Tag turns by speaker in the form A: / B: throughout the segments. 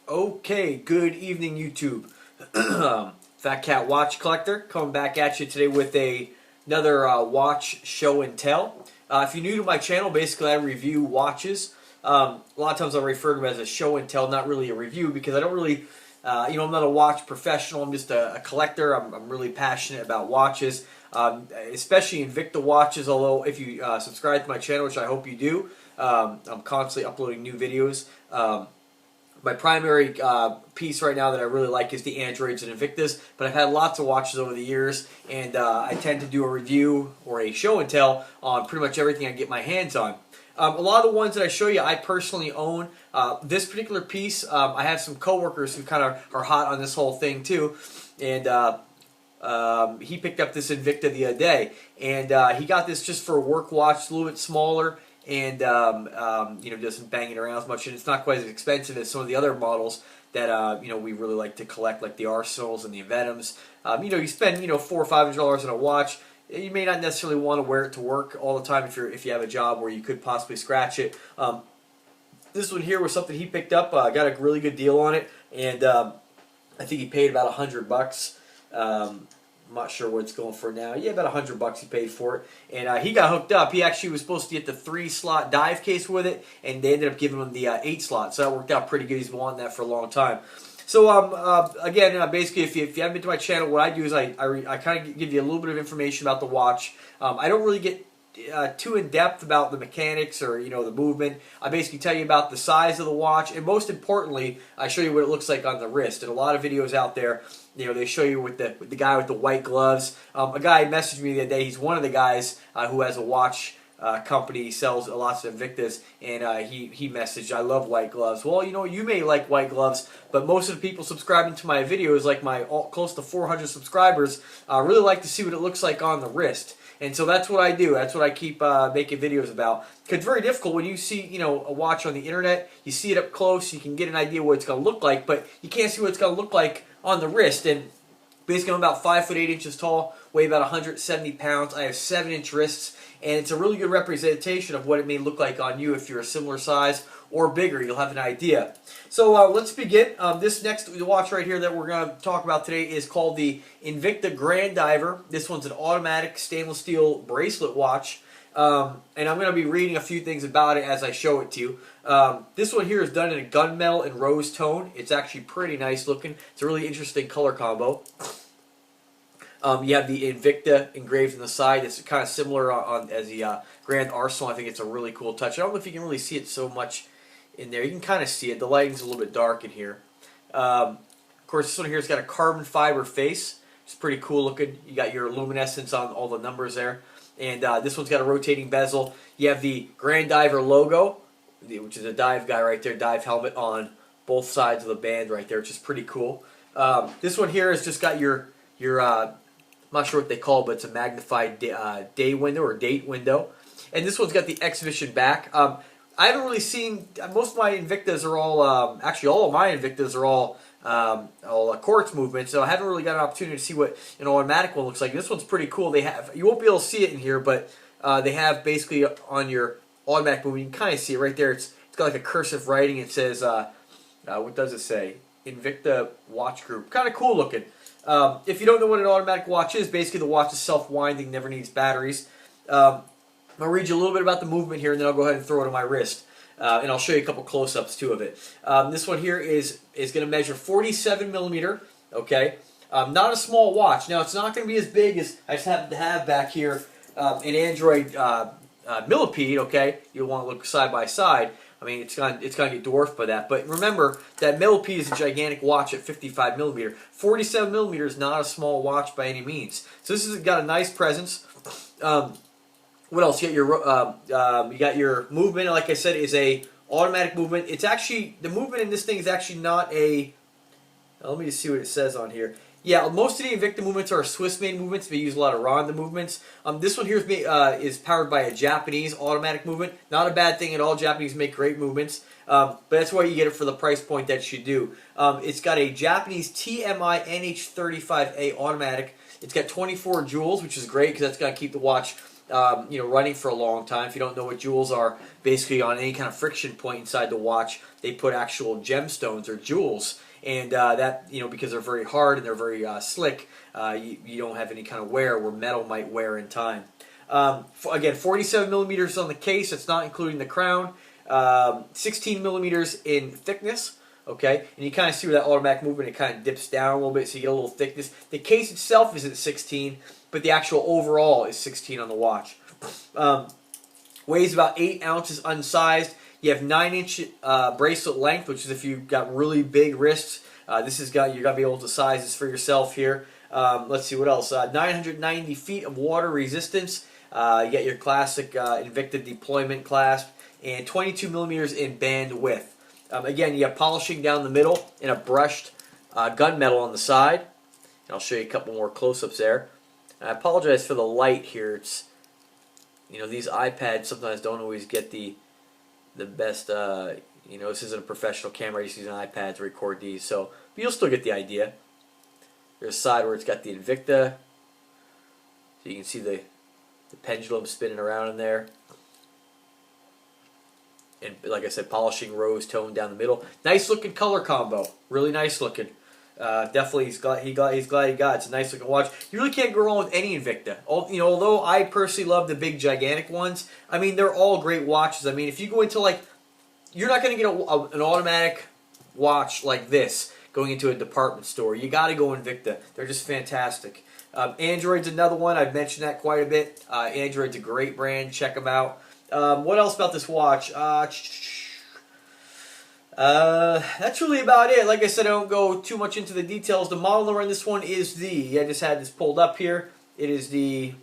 A: Okay, good evening YouTube. Fat Cat Watch Collector coming back at you today with another watch show and tell. If you're new to my channel, basically I review watches. A lot of times I refer to them as a show and tell, not really a review, because I don't really, I'm not a watch professional. I'm just a collector. I'm really passionate about watches, especially Invicta watches. Although if you subscribe to my channel, which I hope you do, I'm constantly uploading new videos. My primary piece right now that I really like is the Enquiries and Invictas, but I've had lots of watches over the years, and I tend to do a review or a show and tell on pretty much everything I get my hands on. A lot of the ones that I show you, I personally own. This particular piece, I have some coworkers who kind of are hot on this whole thing too, and he picked up this Invicta the other day, and he got this just for a work watch. It's a little bit smaller, and doesn't bang it around as much, and it's not quite as expensive as some of the other models that we really like to collect, like the Arsenals and the Inventums. You spend $400 or $500 on a watch. You may not necessarily want to wear it to work all the time if you have a job where you could possibly scratch it. This one here was something he picked up. Got a really good deal on it, and I think he paid about $100. I'm not sure what it's going for now. Yeah, about $100 he paid for it, and he got hooked up. He actually was supposed to get the 3-slot dive case with it, and they ended up giving him the 8-slot. So that worked out pretty good. He's been wanting that for a long time. So again, basically, if you haven't been to my channel, what I do is I kind of give you a little bit of information about the watch. I don't really get too in depth about the mechanics or the movement. I basically tell you about the size of the watch, and most importantly, I show you what it looks like on the wrist. And a lot of videos out there, they show you with the guy with the white gloves. A guy messaged me the other day. He's one of the guys who has a watch company. He sells lots of Invictas, and he messaged, "I love white gloves." Well, you may like white gloves, but most of the people subscribing to my videos, like my close to 400 subscribers, really like to see what it looks like on the wrist. And so that's what I do. That's what I keep making videos about. Because it's very difficult when you see, a watch on the internet. You see it up close. You can get an idea what it's going to look like, but you can't see what it's going to look like on the wrist. And basically, I'm about 5'8" tall, weigh about 170 pounds. I have 7-inch wrists, and it's a really good representation of what it may look like on you if you're a similar size or bigger. You'll have an idea. So let's begin. This next watch right here that we're going to talk about today is called the Invicta Grand Diver. This one's an automatic stainless steel bracelet watch, and I'm going to be reading a few things about it as I show it to you. This one here is done in a gunmetal and rose tone. It's actually pretty nice looking. It's a really interesting color combo. You have the Invicta engraved on the side. It's kind of similar as the Grand Arsenal. I think it's a really cool touch. I don't know if you can really see it so much in there. You can kind of see it. The lighting's a little bit dark in here. Of course, this one here has got a carbon fiber face. It's pretty cool looking. You got your luminescence on all the numbers there. And this one's got a rotating bezel. You have the Grand Diver logo, which is a dive guy right there, dive helmet on both sides of the band right there, which is pretty cool. This one here has just got your I'm not sure what they call it, but it's a magnified day window or date window. And this one's got the exhibition back. I haven't really seen, most of my Invictas are all, actually all of my Invictas are all quartz movement, so I haven't really got an opportunity to see what an automatic one looks like. This one's pretty cool. You won't be able to see it in here, but they have basically on your automatic movement, you can kind of see it right there. It's got like a cursive writing. It says, what does it say? Invicta Watch Group. Kind of cool looking. If you don't know what an automatic watch is, basically the watch is self-winding, never needs batteries. I'll read you a little bit about the movement here, and then I'll go ahead and throw it on my wrist. And I'll show you a couple close-ups, too, of it. This one here is going to measure 47 millimeter, okay? Not a small watch. Now, it's not going to be as big as I just happen to have back here an Android millipede, okay? You'll want to look side by side. I mean, it's going to get dwarfed by that. But remember, that millipede is a gigantic watch at 55 millimeter. 47 millimeter is not a small watch by any means. So this has got a nice presence. What else? You got your movement. Like I said, is a automatic movement. It's actually, the movement in this thing is actually not a. Let me just see what it says on here. Yeah, most of the Invicta movements are Swiss-made movements. They use a lot of Ronda movements. This one here is powered by a Japanese automatic movement. Not a bad thing at all. Japanese make great movements. But that's why you get it for the price point that you do. It's got a Japanese TMI NH35A automatic. It's got 24 joules, which is great because that's going to keep the watch running for a long time. If you don't know what jewels are, basically on any kind of friction point inside the watch, they put actual gemstones or jewels, and that because they're very hard and they're very slick, you don't have any kind of wear where metal might wear in time. Again, 47 millimeters on the case. It's not including the crown. 16 millimeters in thickness. Okay, and you kind of see where that automatic movement, it kind of dips down a little bit, so you get a little thickness. The case itself isn't 16, but the actual overall is 16 on the watch. Weighs about 8 ounces unsized. You have 9-inch bracelet length, which is if you've got really big wrists. You're gonna be able to size this for yourself here. Let's see what else. 990 feet of water resistance. You get your classic Invicta deployment clasp, and 22 millimeters in band width. Again, you have polishing down the middle and a brushed gunmetal on the side. And I'll show you a couple more close-ups there. And I apologize for the light here. It's these iPads sometimes don't always get the best. This isn't a professional camera. I just use an iPad to record these, but you'll still get the idea. There's a side where it's got the Invicta, so you can see the pendulum spinning around in there. And like I said, polishing rose tone down the middle. Nice looking color combo. Really nice looking. Definitely, he's glad he got. It's a nice looking watch. You really can't go wrong with any Invicta. Although I personally love the big gigantic ones. I mean, they're all great watches. I mean, if you go into you're not going to get an automatic watch like this going into a department store. You got to go Invicta. They're just fantastic. Android's another one. I've mentioned that quite a bit. Android's a great brand. Check them out. What else about this watch? That's really about it. Like I said, I don't go too much into the details. The model number on this one is I just had this pulled up here. It is give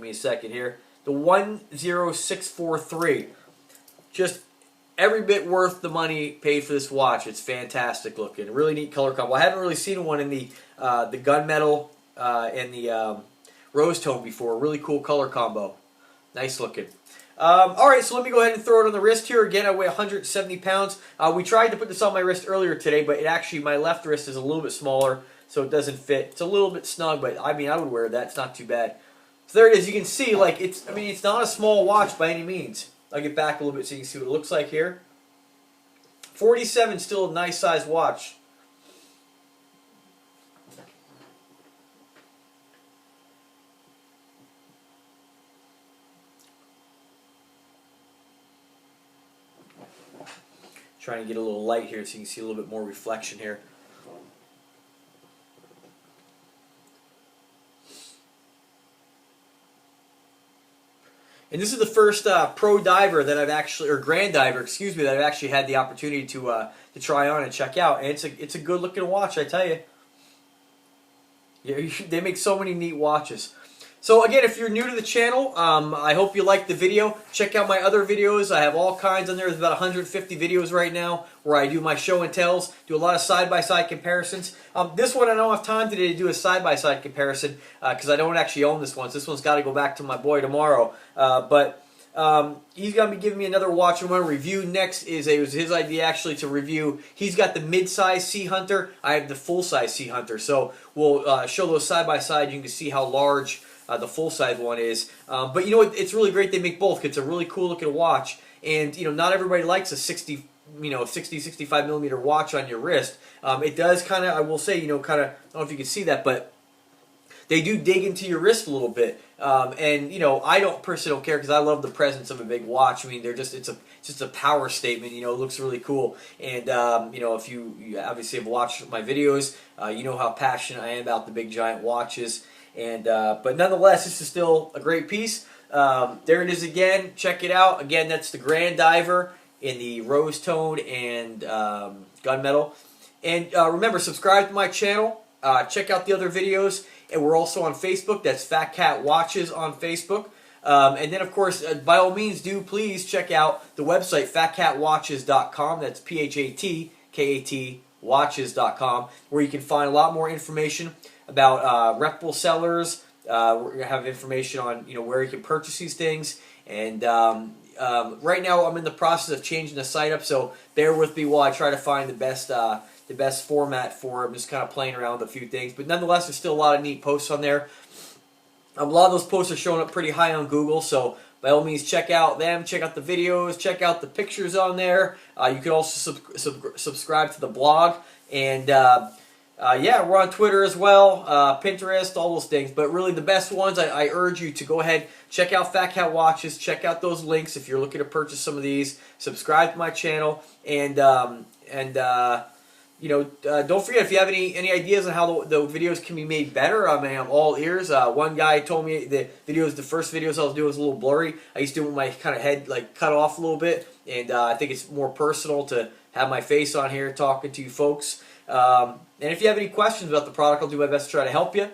A: me a second here, the 10643. Just every bit worth the money paid for this watch. It's fantastic looking. Really neat color combo. I haven't really seen one in the gunmetal and the rose tone before. Really cool color combo. Nice looking. Alright, so let me go ahead and throw it on the wrist here. Again, I weigh 170 pounds. We tried to put this on my wrist earlier today, but my left wrist is a little bit smaller, so it doesn't fit. It's a little bit snug, but I mean, I would wear that. It's not too bad. So there it is. You can see, it's not a small watch by any means. I'll get back a little bit so you can see what it looks like here. 47 is still a nice sized watch. Trying to get a little light here so you can see a little bit more reflection here. And this is the first pro diver that I've or grand diver, excuse me, that I've actually had the opportunity to try on and check out. And it's a good looking watch, I tell you. Yeah, they make so many neat watches. So again, if you're new to the channel, I hope you liked the video. Check out my other videos. I have all kinds on there. There's about 150 videos right now where I do my show and tells, do a lot of side-by-side comparisons. This one I don't have time today to do a side-by-side comparison because I don't actually own this one. So this one's got to go back to my boy tomorrow. But he's going to be giving me another watch I'm going to review next. It was his idea actually to review. He's got the mid-size Sea Hunter. I have the full-size Sea Hunter. So we'll show those side-by-side. You can see how large the full-size one is. But you know what? It's really great they make both. It's a really cool-looking watch. And not everybody likes a 65 millimeter watch on your wrist. It does kind of, I will say, kind of, I don't know if you can see that, but they do dig into your wrist a little bit. And I personally don't care because I love the presence of a big watch. I mean, it's just a power statement. It looks really cool. And if you obviously have watched my videos, you know how passionate I am about the big giant watches. And but nonetheless, this is still a great piece. There it is again. Check it out. Again, that's the Grand Diver in the rose tone and gunmetal. And remember, subscribe to my channel. Check out the other videos. And we're also on Facebook. That's Fat Cat Watches on Facebook. And then, of course, by all means, please check out the website, PHATKATWatches.com. That's PHATKAT watches.com, where you can find a lot more information about reputable sellers. We're going to have information on where you can purchase these things. And right now I'm in the process of changing the site up, so bear with me while I try to find the best format for it. I'm just kind of playing around with a few things. But nonetheless, there's still a lot of neat posts on there. A lot of those posts are showing up pretty high on Google, so by all means check out them, check out the videos, check out the pictures on there. You can also subscribe to the blog, and yeah, we're on Twitter as well, Pinterest, all those things. But really the best ones, I urge you to go ahead, check out Fat Cat Watches, check out those links if you're looking to purchase some of these, subscribe to my channel, and you know, don't forget, if you have any ideas on how the videos can be made better, I mean, I'm all ears. One guy told me the first videos I was doing was a little blurry. I used to do it with my kind of head like cut off a little bit, and I think it's more personal to have my face on here talking to you folks. And if you have any questions about the product, I'll do my best to try to help you.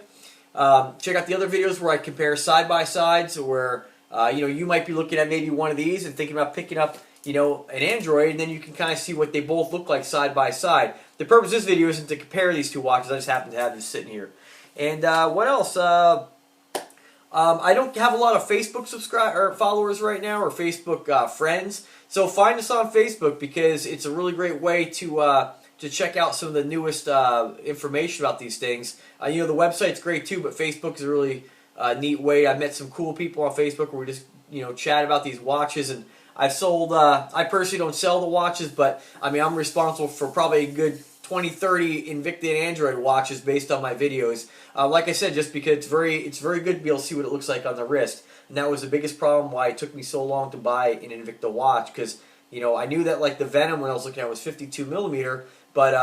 A: Check out the other videos where I compare side-by-sides, where you know, you might be looking at maybe one of these and thinking about picking up, you know, an Android, and then you can kind of see what they both look like side by side. The purpose of this video isn't to compare these two watches. I just happen to have this sitting here. And what else? I don't have a lot of Facebook followers right now, or Facebook friends. So find us on Facebook, because it's a really great way to check out some of the newest information about these things. You know, the website's great too, but Facebook is a really neat way. I've met some cool people on Facebook where we just, you know, chat about these watches. And I've sold, I personally don't sell the watches, but I mean, I'm responsible for probably a good 20, 30 Invicta and Android watches based on my videos. Like I said, just because it's very good to be able to see what it looks like on the wrist. And that was the biggest problem why it took me so long to buy an Invicta watch, because, you know, I knew that like the Venom when I was looking at it was 52 millimeter, but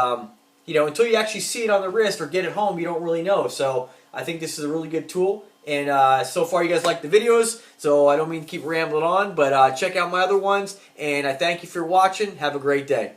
A: you know, until you actually see it on the wrist or get it home, you don't really know. So I think this is a really good tool. And so far you guys like the videos, so I don't mean to keep rambling on, but check out my other ones, and I thank you for watching. Have a great day.